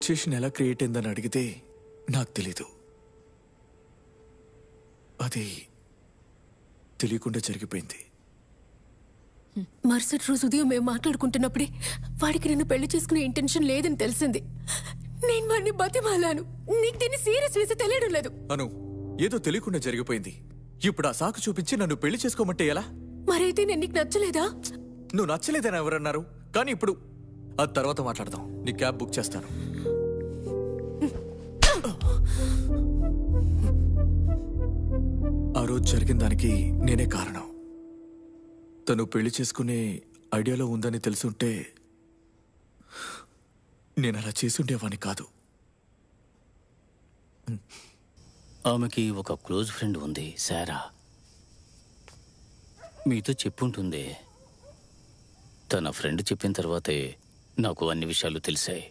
Situation ఎలా create అయిందని అడిగితే నాకు తెలీదు. అది తెలియకుండా జరిగిపోయింది. మరుసటి రోజు ఉదయం మేము మాట్లాడుకుంటున్నప్పుడే వాడికి నన్ను పెళ్లి చేసుకునే ఇంటెన్షన్ లేదని తెలిసింది. నేను వాడిని బతిమాలాను. నీకు దీన్ని సీరియస్ వేసి తెలియడం లేదు. అను, ఏదో తెలియకుండా జరిగిపోయింది. ఇప్పుడు ఆ సాకు చూపించి నన్ను పెళ్లి చేసుకోమంటే ఎలా? మరైతే నేను నీకు నచ్చలేదా? నువ్వు నచ్చలేదని ఎవరన్నారు? కానీ ఇప్పుడు అది తర్వాత మాట్లాడదాం. నీ క్యాబ్ బుక్ చేస్తాను. ఆ రోజు జరిగిన దానికి నేనే కారణం. తను పెళ్లి చేసుకునే ఐడియాలో ఉందని తెలుసుంటే నేను అలా చేసుండేవాణ్ణి కాదు. ఆమెకి ఒక క్లోజ్ ఫ్రెండ్ ఉంది, సారా. మీతో చెప్పుంటుంది. తన ఫ్రెండ్ చెప్పిన తర్వాతే నాకు అన్ని విషయాలు తెలిసాయి.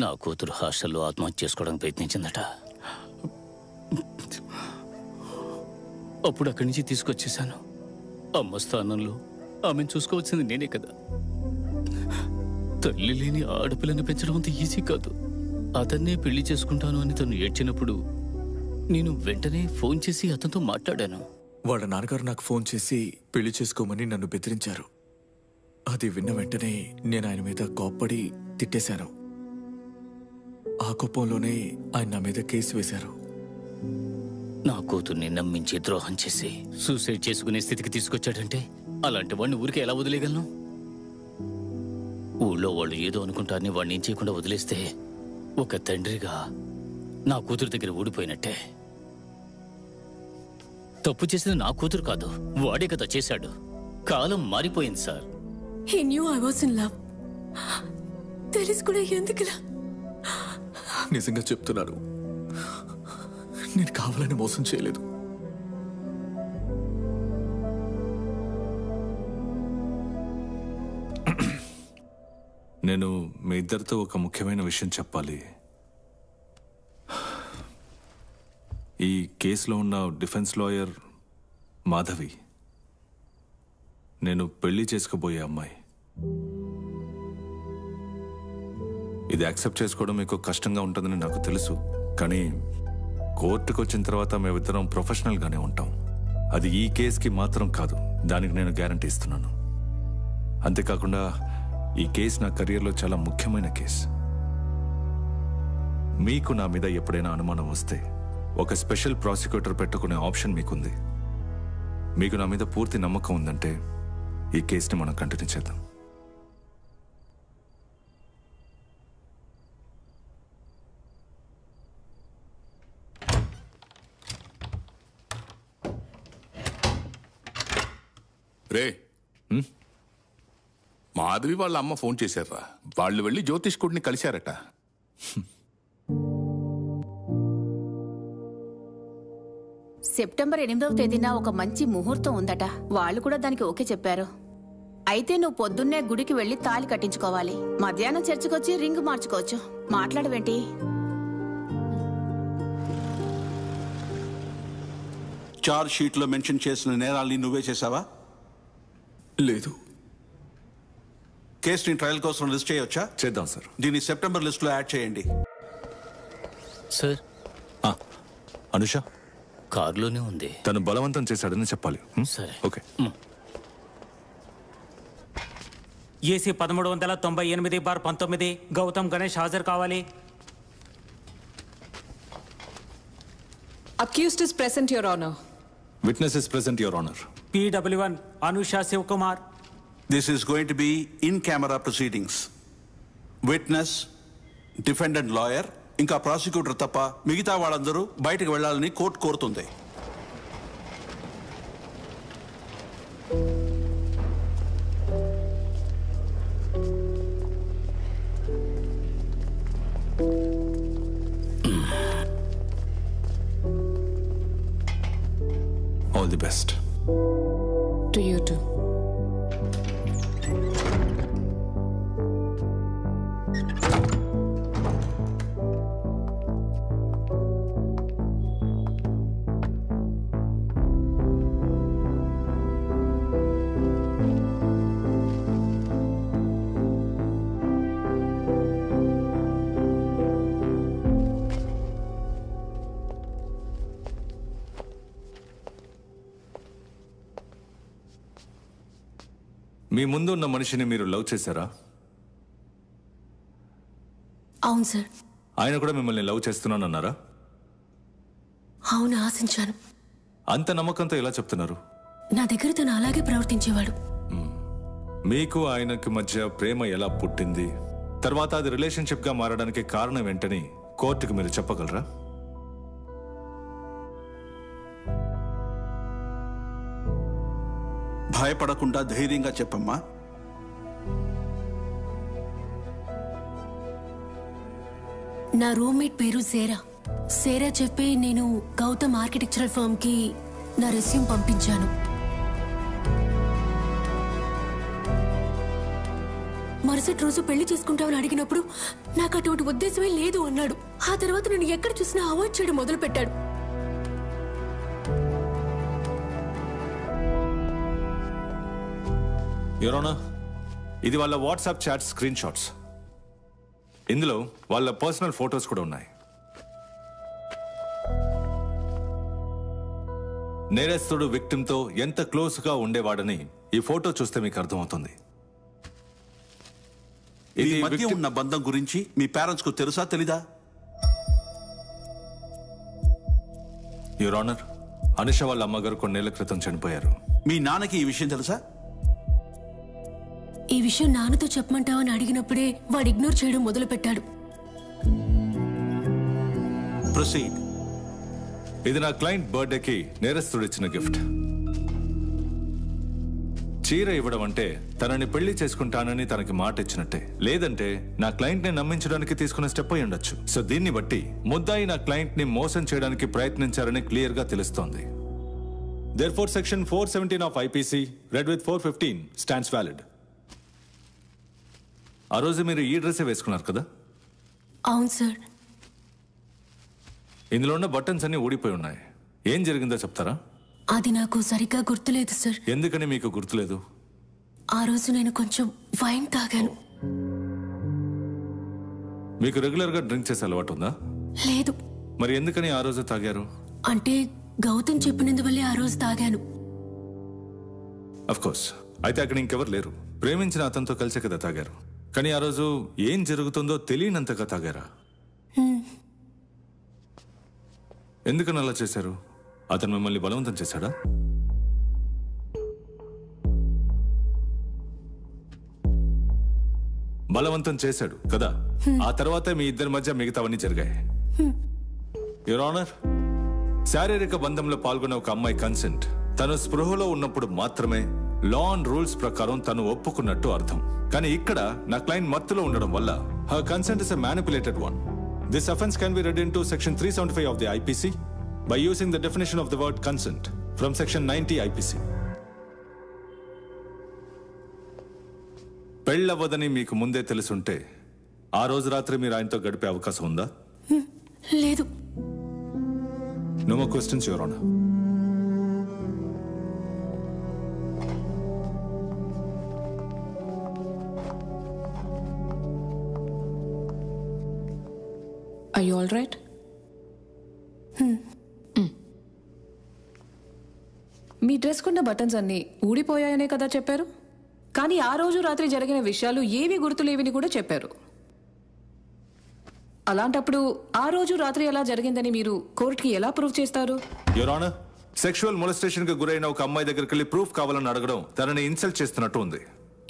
నా కూతురు హాస్టల్లో ఆత్మహత్య చేసుకోవడానికి ప్రయత్నించిందట. అప్పుడు అక్కడి నుంచి తీసుకొచ్చేశాను. అమ్మ స్థానంలో ఆమెను చూసుకోవాల్సింది నేనే కదా. తల్లి లేని ఆడపిల్లని పెంచడం అంత ఈజీ కాదు. అతన్నే పెళ్లి చేసుకుంటాను అని తను ఏడ్చినప్పుడు నేను వెంటనే ఫోన్ చేసి అతనితో మాట్లాడాను. వాళ్ళ నాన్నగారు నాకు ఫోన్ చేసి పెళ్లి చేసుకోమని నన్ను బెదిరించారు. అది విన్న వెంటనే నేను ఆయన మీద కోప్పడి తిట్టేశాను. ఆ కోపంలోనే ఆయన నా మీద కేసు వేశారు. నా కూతుర్ని నమ్మించి ద్రోహం చేసి సూసైడ్ చేసుకునే స్థితికి తీసుకొచ్చాడంటే అలాంటి వాడిని ఊరికే ఎలా వదిలేయగలను? ఊళ్ళో వాళ్ళు ఏదో అనుకుంటారని వాడిని ఏం చేయకుండా వదిలేస్తే ఒక తండ్రిగా నా కూతురు దగ్గర ఊడిపోయినట్టే. తప్పు చేసింది నా కూతురు కాదు, వాడే కదా చేశాడు. కాలం మారిపోయింది sir. He knew I was in love. తెలిసి కూడా ఎందుకులా? నిజంగా చెప్తున్నాను, నేను కావాలని మోసం చేయలేదు. నేను మీ ఇద్దరితో ఒక ముఖ్యమైన విషయం చెప్పాలి. ఈ కేసులో ఉన్న డిఫెన్స్ లాయర్ మాధవి నేను పెళ్లి చేసుకోబోయే అమ్మాయి. ఇది యాక్సెప్ట్ చేసుకోవడం మీకు కష్టంగా ఉంటుందని నాకు తెలుసు. కానీ కోర్టుకు వచ్చిన తర్వాత మేమిద్దరం ప్రొఫెషనల్గానే ఉంటాం. అది ఈ కేసుకి మాత్రం కాదు, దానికి నేను గ్యారంటీ ఇస్తున్నాను. అంతేకాకుండా ఈ కేసు నా కెరియర్లో చాలా ముఖ్యమైన కేసు. మీకు నా మీద ఎప్పుడైనా అనుమానం వస్తే ఒక స్పెషల్ ప్రాసిక్యూటర్ పెట్టుకునే ఆప్షన్ మీకుంది. మీకు నా మీద పూర్తి నమ్మకం ఉందంటే ఈ కేసుని మనం కంటిన్యూ చేద్దాం. రే, మాధవి వాళ్ళ అమ్మ ఫోన్ చేశారా? వాళ్ళు వెళ్ళి జ్యోతిష్కుడిని కలిశారట. సెప్టెంబర్ 8వ తేదీన ఒక మంచి ముహూర్తం ఉందట. వాళ్ళు కూడా దానికి ఓకే చెప్పారు. అయితే నువ్వు పొద్దున్నే గుడికి వెళ్లి తాళి కట్టించుకోవాలి. మధ్యాహ్నం చర్చికొచ్చి రింగ్ మార్చుకోవచ్చు. మాట్లాడవేంటి? చార్జ్ షీట్ లో మెన్షన్ చేసిన నేరాల్ని నువ్వే చేశావా? లేదు. కేసుని ట్రయల్ కోసం లిస్ట్ చేయొచ్చా? చేద్దాం సార్. దీన్ని సెప్టెంబర్ లిస్ట్ లో యాడ్ చేయండి. సార్, అనుష కారులోనే ఉంది. తను బలవంతం చేశాడని చెప్పాలి. సరే, ఓకే. ఏసీ 1398/19 గౌతమ్ గణేష్ హాజరు కావాలి. Accused is present, Your Honor. Witness is present, Your Honor. PW1 Anusha Shivkumar. This is going to be in-camera proceedings. Witness, defendant lawyer, ఇంకా ప్రాసిక్యూటర్ తప్ప మిగతా వాళ్ళందరూ బయటకు వెళ్లాలని కోర్టు కోరుతుంది. All the best. To you too. మీ ముందు ఉన్న మనిషిని మీరు లవ్ చేశారా? అవును సార్. ఆయన కూడా మిమ్మల్ని లవ్ చేస్తున్నానన్నారా? అవును, ఆశించాను. అంత నమ్మకంతో ఎలా చెప్తున్నారు? నా దగ్గర తను అలాగే ప్రవర్తించేవాడు. మీకు ఆయనకి మధ్య ప్రేమ ఎలా పుట్టింది, తర్వాత అది రిలేషన్షిప్ గా మారడానికి కారణం ఏంటని కోర్టుకు మీరు చెప్పగలరా? భయపడకుండా ధైర్యంగా చెప్పమ్మా. నా రూమ్మేట్ పేరు సేరా. సేరా చెప్పి నేను గౌతమ్ ఆర్కిటెక్చరల్ ఫర్మ్ కి నా రెస్యూమ్ పంపించాను. మరుసటి రోజు పెళ్లి చేసుకుంటామని అడిగినప్పుడు నాకు అటువంటి ఉద్దేశమే లేదు అన్నాడు. ఆ తర్వాత నేను ఎక్కడ చూసినా అవాయిడ్ చేయడం మొదలు పెట్టాడు. యువర్ ఆనర్, ఇది వాళ్ళ వాట్సాప్ చాట్ స్క్రీన్ షాట్స్. ఇందులో వాళ్ళ పర్సనల్ ఫోటోస్ కూడా ఉన్నాయి. నేరస్తుడు విక్టిమ్తో ఎంత క్లోజ్ గా ఉండేవాడని ఈ ఫోటో చూస్తే మీకు అర్థమవుతుంది. ఇది మధ్య ఉన్న బంధం గురించి మీ పేరెంట్స్ కు తెలుసా తెలీదా? యువర్ ఆనర్, అనుష వాళ్ళ అమ్మగారు కొన్నేళ్ల క్రితం చనిపోయారు. మీ నాన్నకి ఈ విషయం తెలుసా? ఈ విషయం నాన్నతో చెప్పమంటావని అడిగినప్పుడే వాడు ఇగ్నోర్ చేయడం మొదలు పెట్టాడు. ప్రొసీడ్. ఇది నా క్లయింట్ బర్త్డేకి నేరస్తుడు ఇచ్చిన గిఫ్ట్. చీర ఇవ్వడం అంటే తనని పెళ్లి చేసుకుంటానని తనకి మాట ఇచ్చినట్టే. లేదంటే నా క్లయింట్ ని నమ్మించడానికి తీసుకున్న స్టెప్ అయి ఉండొచ్చు. సో దీన్ని బట్టి ముద్దాయి నా క్లయింట్ ని మోసం చేయడానికి ప్రయత్నించారని క్లియర్ గా తెలుస్తోంది. Therefore, section 417 of IPC, read with 415, stands valid. ఆ రోజు మీరు ఈ డ్రెస్ వేసుకున్నారు కదా? అవును సార్. ఇందులో ఉన్న బటన్స్ అన్ని ఊడిపోయి ఉన్నాయి. ఏం జరిగిందో చెప్తారా? అది నాకు సరిగ్గా గుర్తులేదు సార్. ఎందుకని మీకు గుర్తులేదు? ఆ రోజు నేను కొంచెం వైన్ తాగాను. మీకు రెగ్యులర్ గా డ్రింక్ చేసే అలవాటు ఉందా? లేదు. మరి ఎందుకని ఆ రోజు తాగారు? అంటే గౌతమ్ చెప్పినందువల్లే ఆ రోజు తాగాను. Of course. అయితే అక్కడ ఇంకెవరు లేరు. ప్రేమించిన అతనితో కలిసే కదా తాగారు. కానీ ఆ రోజు ఏం జరుగుతుందో తెలియనంతగా తాగారా? ఎందుకని అలా చేశారు? అతను మిమ్మల్ని బలవంతం చేశాడా? బలవంతం చేశాడు కదా? ఆ తర్వాత మీ ఇద్దరి మధ్య మిగతావన్నీ జరిగాయి. యువర్ ఆనర్, శారీరక బంధంలో పాల్గొన్న ఒక అమ్మాయి కన్సెంట్ తను స్పృహలో ఉన్నప్పుడు మాత్రమే లా అండ్ రూల్స్ ప్రకారం తను ఒప్పుకున్నట్టు అర్థం. కానీ ఇక్కడ నా క్లయింట్ మత్తులో ఉండడం వల్ల her consent is a manipulated one. This offense can be read into section 375 of the IPC by using the definition of the word consent from section 90 IPC. పెళ్ళవదని మీకు ముందే తెలుసుంటే ఆ రోజు రాత్రి మీరు ఆయనతో గడిపే అవకాశం ఉందా? లేదు. No more questions, Your Honor. Are you all right? Me dress కున్న బటన్స్ అన్నీ ఊడిపోయాయనే కదా చెప్పారు. కానీ ఆ రోజు రాత్రి జరిగిన విషయాలు ఏవి గుర్తులేవిని కూడా చెప్పారు. అలాంటప్పుడు ఆ రోజు రాత్రి ఎలా జరిగిందని మీరు కోర్టుకి ఎలా ప్రూవ్ చేస్తారు? యువర్ ఆనర్, సెక్షువల్ మొలెస్టేషన్ కి గురైన ఒక అమ్మాయి దగ్గరికి వెళ్ళి ప్రూఫ్ కావాలని అడగడం తనని ఇన్సల్ట్ చేస్తున్నట్టు ఉంది.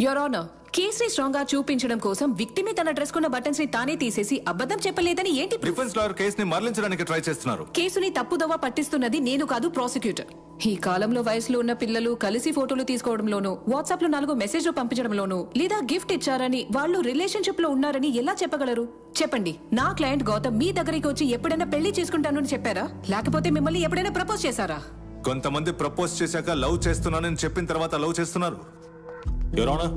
యువర్ ఆనర్, కేసుని స్ట్రాంగ్ గా చూపించడం కోసం విక్టిమే తన డ్రెస్ కున్న బటన్స్ ని తానే తీసేసి అబద్ధం చెప్పలేదని ఏంటి? డిఫెన్స్ లాయర్ కేసుని మరలించడానికి ట్రై చేస్తున్నారు. కేసుని తప్పుదోవ పట్టిస్తున్నది నేను కాదు, ప్రాసిక్యూటర్. ఈ కాలంలో వయసులో ఉన్న పిల్లలు కలిసి ఫోటోలు తీసుకోవడంలోనూ, వాట్సాప్ లో 4 మెసేజ్లు పంపించడంలోనూ, లేదా గిఫ్ట్ ఇచ్చారని వాళ్ళు రిలేషన్షిప్ లో ఉన్నారని ఎలా చెప్పగలరు? చెప్పండి. నా క్లయింట్ గౌతమ్ మీ దగ్గరికి వచ్చి ఎప్పుడైనా పెళ్లి చేసుకుంటానని చెప్పారా? లేకపోతే మిమ్మల్ని ఎప్పుడైనా ప్రపోజ్ చేశారా? కొంతమంది ప్రపోజ్ చేశాక లవ్ చేస్తున్నానని చెప్పిన తర్వాత లవ్ చేస్తున్నారు. Your Honor,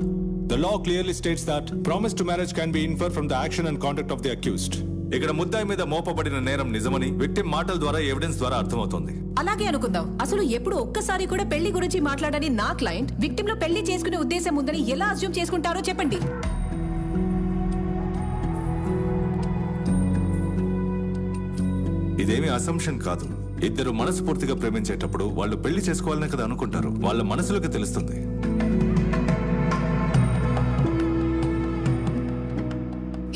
the law clearly states that promise to marriage can be inferred from the action and conduct of the accused. ఇక్కడ ముద్దాయి మీద మోపబడిన నేరం నిజమని విక్టిమ్ మాటల ద్వారా, ఎవిడెన్స్ ద్వారా అర్థమవుతుంది. అలాగే అనుకుందాం. అసలు ఎప్పుడు ఒక్కసారి కూడా పెళ్లి గురించి మాట్లాడని నా క్లయింట్ విక్టిమ్ లో పెళ్లి చేసుకునే ఉద్దేశం ఉందని ఎలా అస్యూమ్ చేసుకుంటారో చెప్పండి. ఇదేమి అసంప్షన్ కాదు. ఇద్దరు మనస్ఫూర్తిగా ప్రేమించేటప్పుడు వాళ్ళు పెళ్లి చేసుకోవాలనే కదా అనుకుంటారు. వాళ్ళ మనసులోకి తెలుస్తుంది.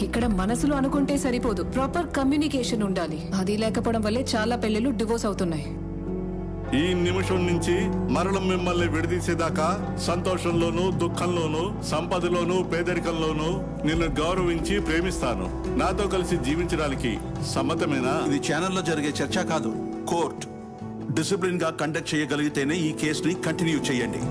ఇక్కడ మనసులో అనుకుంటే సరిపోదు, ప్రాపర్ కమ్యూనికేషన్ ఉండాలి. అది లేకపోవడం వల్లే చాలా పెళ్లిళ్ళు డివోర్స్ అవుతున్నాయి. ఈ నిమిషం నుంచి మరణం మిమ్మల్ని విడదీసేదాకా సంతోషంలోనూ దుఃఖంలోనూ సంపదలోనూ పేదరికంలోనూ నిన్ను గౌరవించి ప్రేమిస్తాను. నాతో కలిసి జీవించడానికి సమ్మతమేనా? ఇది ఛానల్లో జరిగే చర్చ కాదు, కోర్ట్. డిసిప్లిన్ గా కండక్ట్ చేయగలిగితేనే ఈ కేసుని కంటిన్యూ చేయండి.